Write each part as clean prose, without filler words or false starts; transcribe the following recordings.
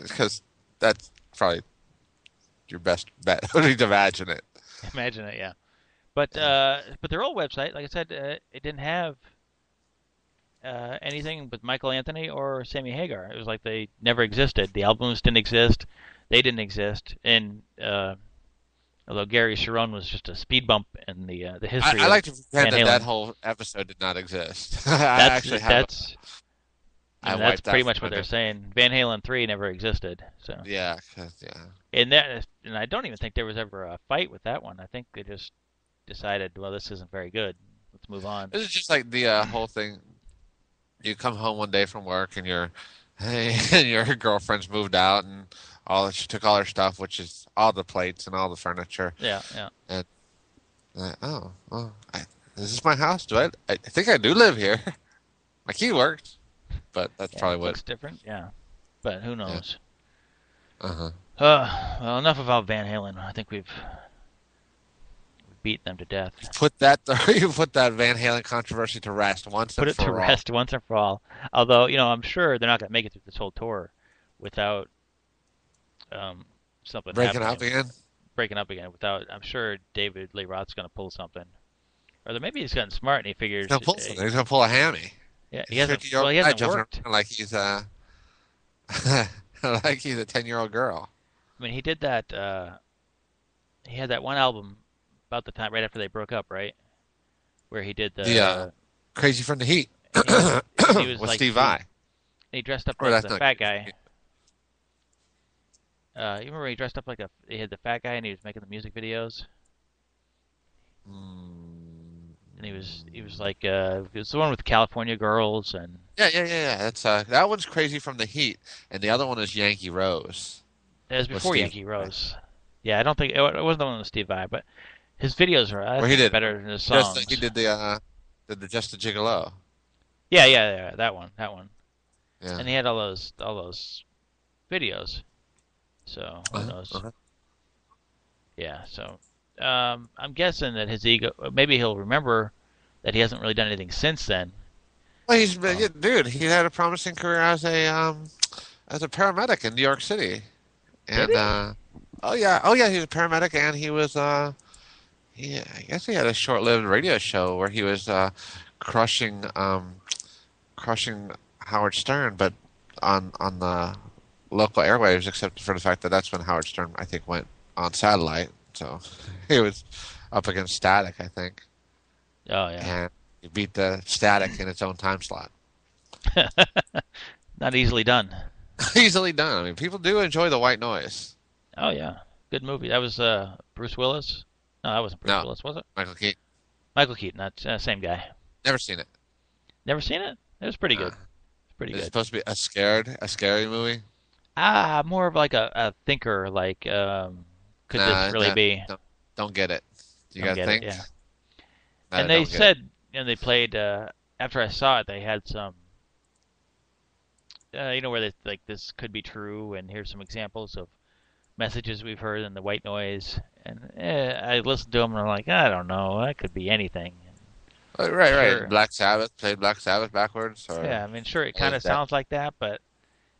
because that's probably your best bet. Would be to imagine it. Imagine it, yeah. Yeah. But their old website, like I said, it didn't have anything with Michael Anthony or Sammy Hagar. It was like they never existed. The albums didn't exist. They didn't exist. And although Gary Sharon was just a speed bump in the history I of like to pretend Van that that Halen, whole episode did not exist. I actually have. that's I I mean that's wiped that pretty from much my what they're memory. saying. Van Halen 3 never existed. So Yeah, 'cause, yeah. and I don't even think there was ever a fight with that one. I think they just decided, well, this isn't very good. Let's move on. This is just like the whole thing. You come home one day from work and hey, and your girlfriend's moved out and she took all her stuff, which is all the plates and all the furniture. Yeah, yeah. And is this my house? I think I do live here. My key worked, but that's Yeah, probably it what. looks different. Yeah, but who Yeah. knows? Uh-huh. Well, enough about Van Halen. I think we've beaten them to death. You put that Van Halen controversy to rest once Put and it to for all. rest once and for all. Although, I'm sure they're not going to make it through this whole tour without um, something Breaking up happening, again. breaking up again. Without, I'm sure David Lee Roth's going to pull something, or then maybe he's gotten smart and he He's figures, gonna pull something. He's gonna pull a hammy. yeah, he He's a hasn't. 50-year-old Well, he guy hasn't jumping worked. around like he's like he's a 10-year-old girl. I mean, he did that. He had that one album about the time right after they broke up, right? Where he did The the Crazy from the Heat yeah, and he was with like Steve Vai. he dressed up Or like that's the not fat Crazy. guy. You remember he dressed up like he had the fat guy and he was making the music videos, Mm, and he was like it was the one with the California girls, and yeah. That's that one's Crazy from the Heat, and the other one is Yankee Rose it was with before Steve Yankee Vai. Rose. Yeah, I don't think it wasn't the one with Steve Vai, but his videos are I Where he think did better than his he songs. did the Just a Gigolo. Yeah, that one, Yeah. and he had all those videos. So who Uh-huh. knows? Uh-huh. Yeah, so I'm guessing that his ego, maybe he'll remember that he hasn't really done anything since then. Well, he's been, Oh, yeah, dude. He had a promising career as a paramedic in New York City, did and he? oh yeah, he was a paramedic, and he was I guess he had a short-lived radio show where he was crushing crushing Howard Stern, but on the local airwaves, except for the fact that that's when Howard Stern I think went on satellite, so he was up against static, I think, Oh yeah, and he beat the static in its own time slot. not easily done. Easily done. I mean, people do enjoy the white noise. Oh yeah, good movie. That was Bruce Willis. No, that wasn't Bruce No, Willis, was it? Michael Keaton. Michael Keaton. That's same guy. Never seen it. Never seen it. It was pretty good. Uh, It's pretty it's good. supposed to be a scary movie. More of like a thinker. Like, could this Nah, really be? don't get it. You Don't gotta get it. think. Yeah. I And they don't get it. said, and they played. After I saw it, they had some. Where they like this could be true, and here's some examples of messages we've heard in the white noise. And I listened to them, and I'm like, I don't know, that could be anything. Oh, right. Sure, Black Sabbath played Black Sabbath backwards, or yeah, I mean, sure, it kind was of that sounds like that, but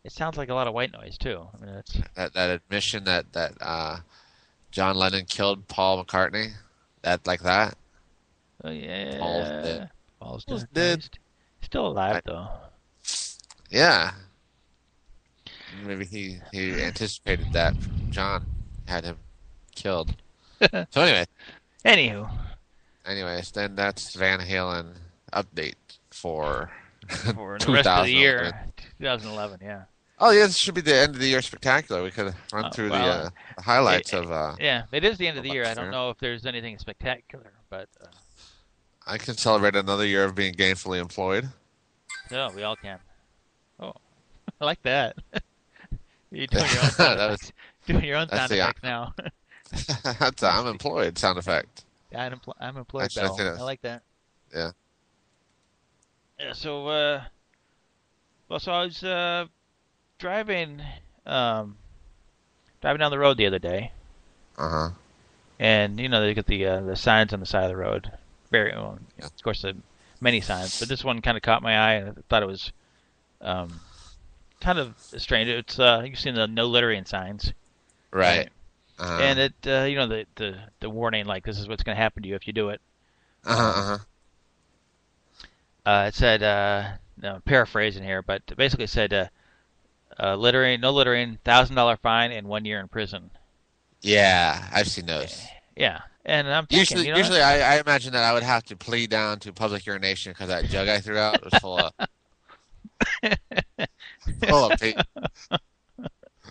it sounds like a lot of white noise too. I mean, it's that admission that John Lennon killed Paul McCartney? That like that? oh Paul's dead. yeah, Paul's Paul's dead. No, dead. he's still alive I, though. yeah. Maybe he anticipated that. John had him killed. So Anywho, then that's Van Halen update for for the rest of the 2011. year, 2011, yeah. Oh yeah, this should be the end of the year spectacular. We could run Oh, through well, the highlights it, of yeah, it is the end of the year. I last don't year. know if there's anything spectacular, but I can celebrate another year of being gainfully employed. no, we all can. Oh, I like that. You're doing your own sound that was effects. Doing your own that's sound the effects now. that's I'm employed sound effect. I'm employed, Actually, I Bell. think I that's like that. yeah. Yeah, so so I was driving um driving down the road the other day, Uh-huh. and they get the signs on the side of the road. Very well, Yeah. of course, many signs, but this one kind of caught my eye, and I thought it was um kind of strange. It's you've seen the no littering signs, Right. right? Uh-huh. And it the warning like this is what's going to happen to you if you do it. Uh-huh. Um, Uh-huh. it said no, I'm paraphrasing here, but basically it said littering, no littering, $1,000 fine and 1 year in prison. Yeah, I've seen those. Yeah, and I'm thinking, Usually, usually I imagine that I would have to plead down to public urination because that jug I threw out was full of pee.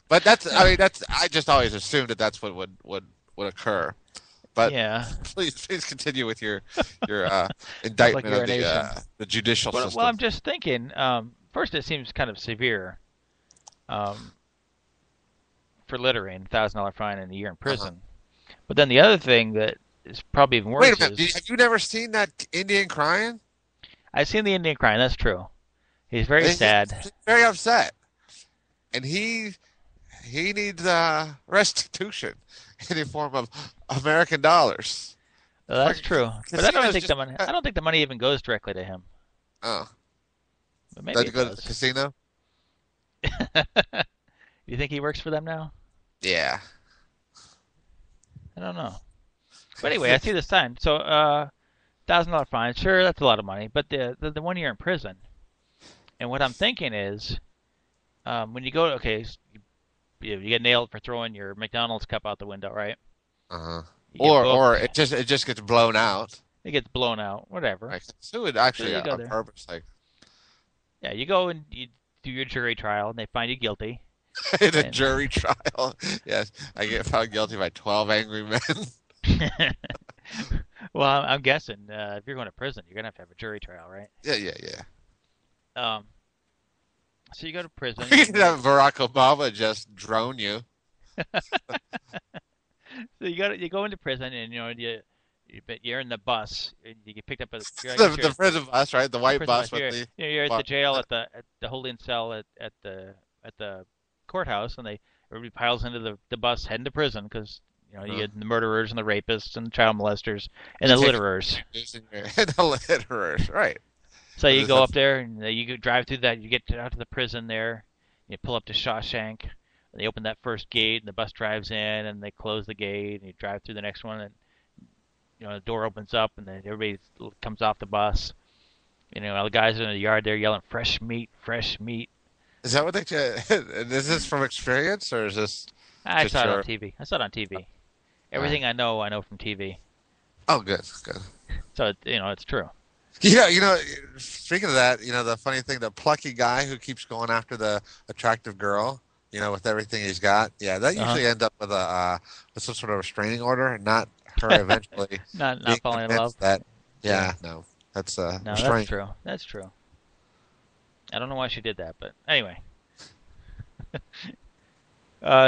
But I mean, I just always assumed that that's what would occur. But yeah, please continue with your public indictment of urination. the judicial Well, system. I'm just thinking. First, it seems kind of severe um, for littering, $1,000 fine and 1 year in Uh-huh. prison. But then the other thing that is probably even Wait a worse minute, is have you never seen that Indian crying? I've seen the Indian crying. That's true. He's very sad. He's very upset, and he needs restitution in the form of American dollars. That's true. But I don't Casinos think just the money. I don't think the money even goes directly to him. oh, But maybe does it it go to the does. casino? You think he works for them now? Yeah. I don't know. But anyway, I see this sign. So, $1,000 fine. Sure, that's a lot of money. But the 1 year in prison. And what I'm thinking is, when you go to okay, you get nailed for throwing your McDonald's cup out the window, right? Uh-huh. You get Or booked. it just gets blown out. It gets blown out. Whatever. Right? So it So actually you go on there. purpose, like Yeah, you go and you do your jury trial, and they find you guilty. in a And jury trial. Yes, I get found guilty by 12 angry men. well, I'm guessing if you're going to prison, you're gonna have to have a jury trial, right? Yeah, yeah, yeah. Um, so you go to prison, We and could have Barack Obama just drone you. so you go into prison, and you're in the bus, and you get picked up at I guess The you're prison bus, right? The the white prison bus bus. with the You're at the well, jail at the holding cell at the courthout, and everybody piles into the bus heading to prison because you uh, get the murderers and the rapists and the child molesters and you the take litterers. the litterers, right? So you That's- go up that's- there and you go drive through that. You get out to the prison there. You pull up to Shawshank. And they open that first gate, and the bus drives in, and they close the gate, and you drive through the next one, and the door opens up, and then everybody comes off the bus. All the guys in the yard there yelling, "Fresh meat, fresh meat." Is that what they? Is this from experience or is this I just saw it on your? TV. I saw it on TV. Uh, Everything I know from TV. oh, good, good. So it's true. Speaking of that, the funny thing, the plucky guy who keeps going after the attractive girl, with everything he's got, yeah, that Uh usually ends up with some sort of restraining order, and not her eventually Not being falling in love. convinced that, Yeah. yeah, no, that's No, that's restraint. true. That's true. I don't know why she did that, but anyway.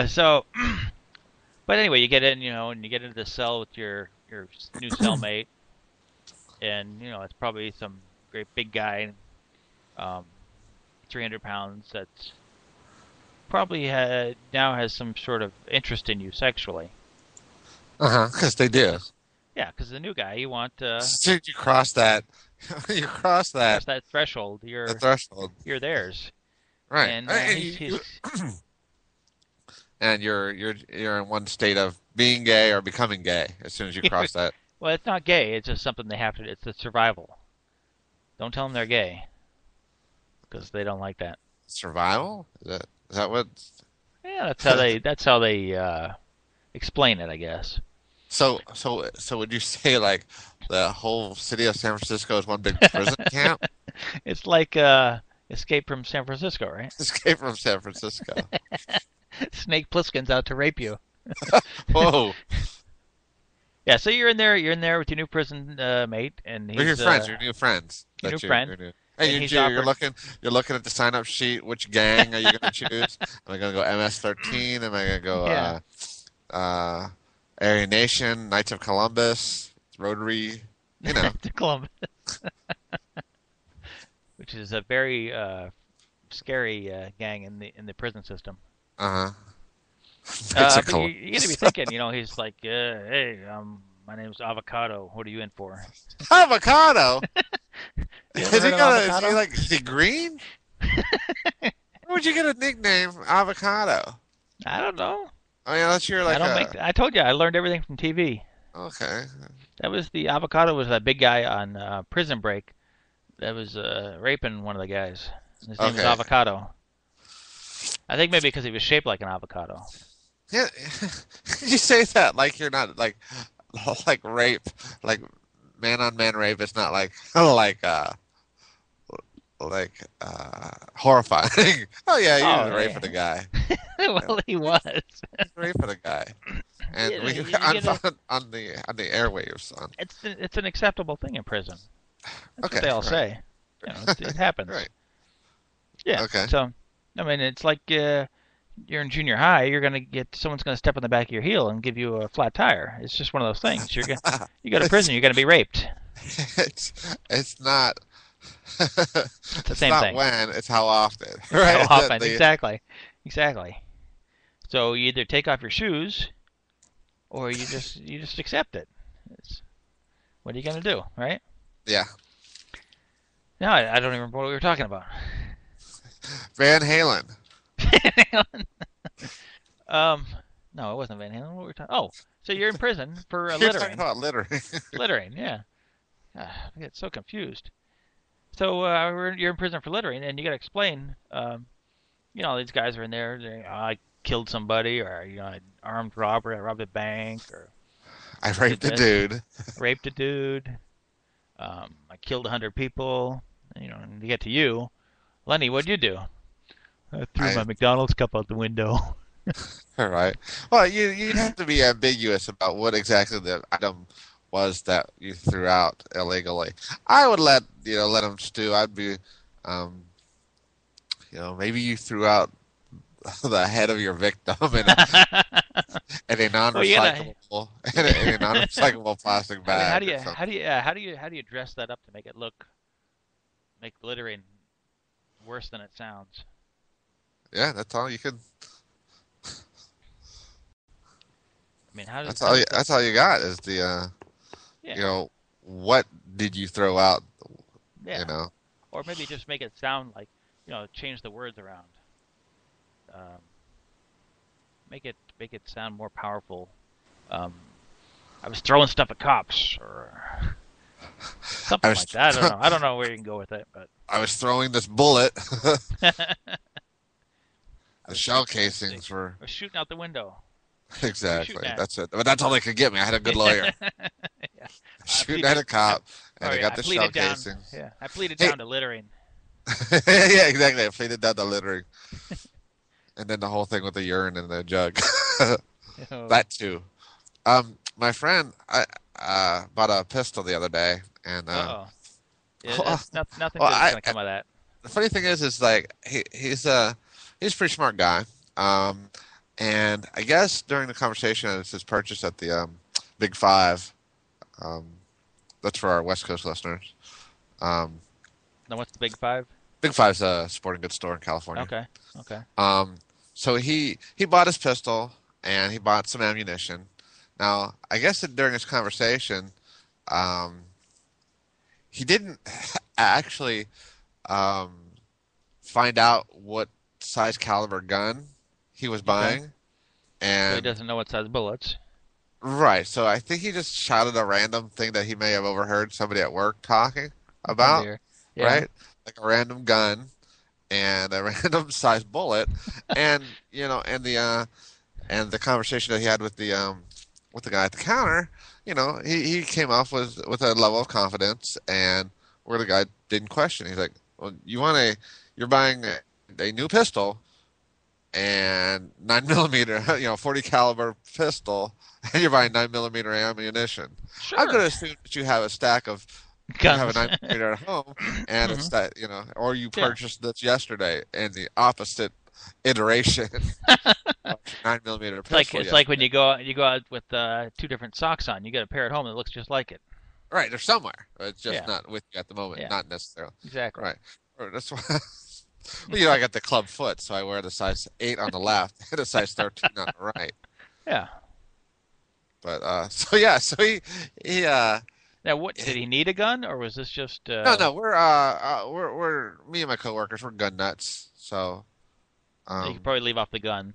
So, but anyway, you get in, and you get into the cell with your new cellmate, and it's probably some great big guy, um, 300 pounds. That's probably now has some sort of interest in you sexually. Because they do. Yeah, because the new guy, you want As soon as you cross that, you cross cross that that threshold. the threshold, You're theirs, right? and And and you're in one state of being gay or becoming gay as soon as you cross that. well, it's not gay. It's just something they have to. It's a survival. Don't tell them they're gay, because they don't like that. Survival? Is that what? Yeah, that's how they explain it, I guess. So would you say like the whole city of San Francisco is one big prison camp? It's like Escape from San Francisco, right? Escape from San Francisco. Snake Plissken's out to rape you. Whoa! Yeah, so you're in there. You're in there with your new prison mate, and With your he's friends, your new friends. your that new friend, Your new, and hey, he's you're offered. looking at the sign up sheet. Which gang are you going to choose? Am I going to go MS-13? Am I going to go Yeah. Aryan Nation, Knights of Columbus, Rotary? to Columbus, which is a very scary gang in the prison system. Uh-huh. Knights of But you, Columbus. you got to be thinking, he's like, hey, my name's Avocado. What are you in for? Avocado. You Is ever he heard of gonna? Is avocado? he like? Is he green? would you get a nickname Avocado? I don't know. I mean, unless you're I like don't make. a I told you I learned everything from TV. okay, That was the avocado was that big guy on Prison Break that was raping one of the guys. His name was okay. Avocado. I think maybe because he was shaped like an avocado. Yeah, you say that like you're not like rape, like man on man rape is not like horrifying. Oh yeah, Oh, you're raping a guy. well, he was. He's raping a guy, and we You on, get a, on the airwaves on. it's an acceptable thing in prison. That's what Okay, they all right, say. You know, it happens. right, Yeah. okay. So, I mean, it's like you're in junior high. Someone's gonna step on the back of your heel and give you a flat tire. It's just one of those things. You go to prison, you're gonna be raped. It's not It's the it's same not thing. when, it's how often, How right? often? Exactly. So you either take off your shoes or you just accept it. It's, what are you gonna do, right? Yeah, No, I don't even remember what we were talking about. Van Halen. um, no, it wasn't Van Halen. What were we talking? Oh, so you're in prison for You're talking littering. about littering. Littering, yeah. I get so confused. So you're in prison for littering, and you got to explain. These guys are in there. I killed somebody, or I armed robbery. I robbed a bank, or I did raped a this, dude. raped a dude. I killed 100 people. And you get to you, Lenny. What'd you do? I threw my I McDonald's cup out the window. all right. Well, you have to be ambiguous about what exactly the item was that you threw out illegally. I would let them stew. I'd be, um, maybe you threw out the head of your victim in a Well, you gotta. non-recyclable in a non-recyclable plastic I mean, bag or something. how do you dress that up to make littering worse than it sounds? Yeah, that's all you could. I mean, how does that? That's all you got is the Yeah, what did you throw out? yeah. You know, Or maybe just make it sound like, change the words around. Um, make it sound more powerful. Um, I was throwing stuff at cops, or I something was like that. I don't know. I don't know where you can go with it, but I was throwing this bullet. I The was shell shooting. casings were I was shooting out the window. What are you exactly. shooting at? That's it. But that's all they could get me. I had a good lawyer. Yeah. I Shooting at pleaded. a cop, and I I got the shell pleaded down. casings. Yeah, I pleaded Hey, down to littering. yeah, exactly. I pleaded down the littering, and then the whole thing with the urine in the jug. Oh, That too. My friend, I bought a pistol the other day, and uh-oh. Yeah, well, that's nothing well, good is gonna come of that. the funny thing is like he's a pretty smart guy. Um, and I guess during the conversation, it's his purchase at the Big Five. Um, that's for our West Coast listeners. Um, Then what's the big five? Big Five's a sporting goods store in California. Okay, okay. So he bought his pistol and he bought some ammunition. Now, I guess that during this conversation, um, he didn't actually um, find out what size caliber gun he was Okay. buying, So he and doesn't know what size bullets. right. So I think he just shouted a random thing that he may have overheard somebody at work talking Oh about, dear. Yeah. right? Like a random gun and a random size bullet, and and the conversation that he had with the guy at the counter, he came off with a level of confidence, and where the guy didn't question. He's like, "Well, you're buying a new pistol and 9 millimeter, 40 caliber pistol, and you're buying 9 millimeter ammunition. I'm Sure. going to assume that you have a stack of you have a Guns. 9 millimeter at home, and it's Hmm. that or you Yeah. purchased this yesterday in the opposite iteration of 9 millimeter pistol It's like when yesterday. you go out with two different socks on. You get a pair at home that looks just like it. Right, they're somewhere. It's just Yeah. not with you at the moment, Yeah. not necessarily. Exactly. Right. Or that's why. Well, I got the club foot, so I wear the size 8 on the left and a size 13 on the right. Yeah. But so yeah, so he Now, what did he need a gun, or was this just? no, we're me and my coworkers, we're gun nuts. So You could Um, probably leave off the gun.